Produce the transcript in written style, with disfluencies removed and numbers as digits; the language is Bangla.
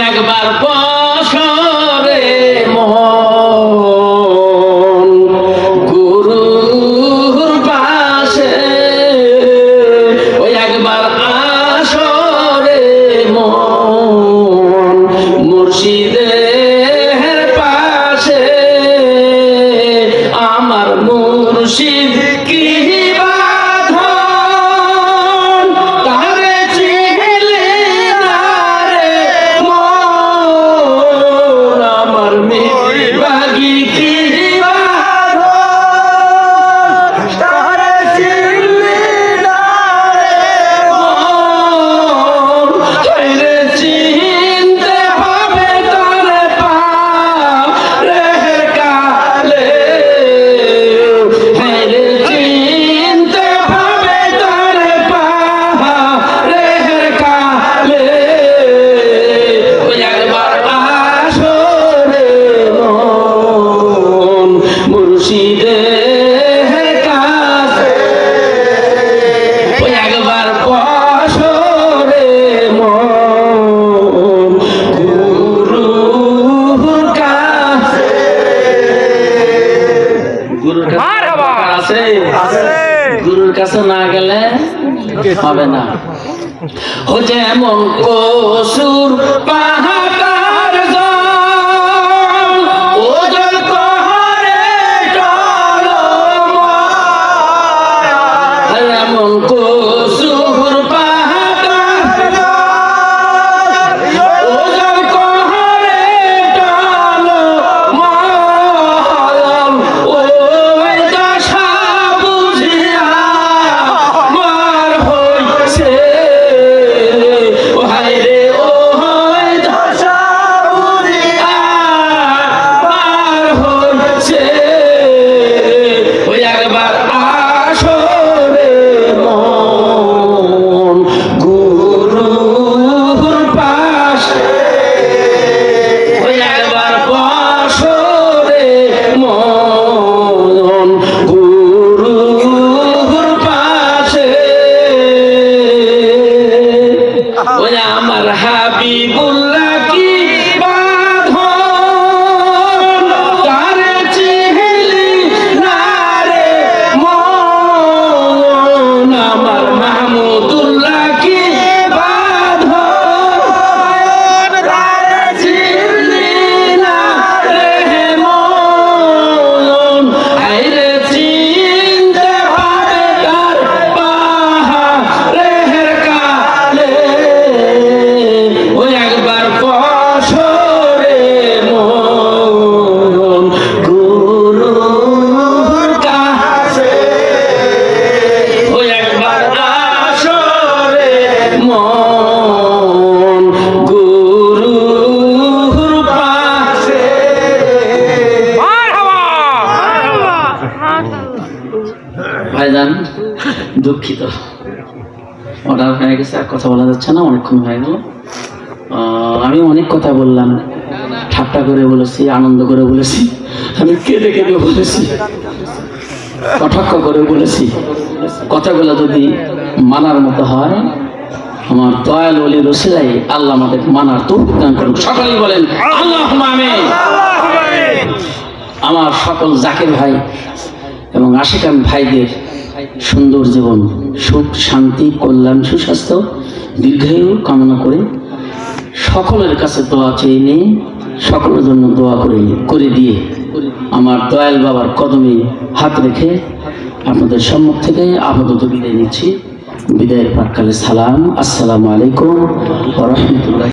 একবার বসরে মন গুরুর পাশে, ওই একবার আসরে মন মুর্শিদের পাশে, আমার মুর্শিদ কি গুরুর কাছে না গেলে হবে না। ও যেমন কসুর পাহাড় জল, ও জল কহরে টলমল, এমন কসুর পাহাড় জল, ও জল কহরে টলমল, ওই দশা বুঝিয়া মার হইছে, ও হায় রে ওই দশা বুঝিয়া মার হইছে, ওই একবার আসরে মন গুরুর পাশে, ওই একবার বসরে মন গুরুর পাশে, ওই আমার হাবিবুল্লাহ কি বাঁধন, তারে চিনলি না রে মন, আমার মাহমুদুল্লাহ কি বাঁধন, তারে চিনলি না রে মন, আইরে চিনতে পারে তার পাহাড়ের কালে, ওই একবার বসরে মন গুরুর কাছে, ওই একবার আসরে মন গুরুর পাশে। ভাইজান দুঃখিত, অর্ডার হয়ে গেছে, আর কথা বলা যাচ্ছে না, অনেকক্ষণ হয়ে গেল। আমি অনেক কথা বললাম, ঠাট্টা করে বলেছি, আনন্দ করে বলেছি, আমি কেঁদে কেঁদে বলেছি, কটাক্ষ করে বলেছি। কথাগুলো যদি মানার মতো হয়, আমার দয়াল ওলি রসিলাই আল্লাহ আমাদের মানার তৌফিক দান করুন। সকলেই বলেন আল্লাহুম্মা আমিন। আমার সকল জাকির ভাই এবং আশিকান ভাইদের সুন্দর জীবন, সুখ শান্তি কল্যাণ সুস্বাস্থ্য দীর্ঘায়ু কামনা করে সকলের কাছে দোয়া চেয়ে নিয়ে, সকলের জন্য দোয়া করে দিয়ে আমার দয়াল বাবার কদমে হাত রেখে আপনাদের সম্মুখ থেকে আপাতত বিদায় নিচ্ছি। বিদায়ের প্রাক্কালে সালাম, আসসালামু আলাইকুম ওয়া রাহমাতুল্লাহ।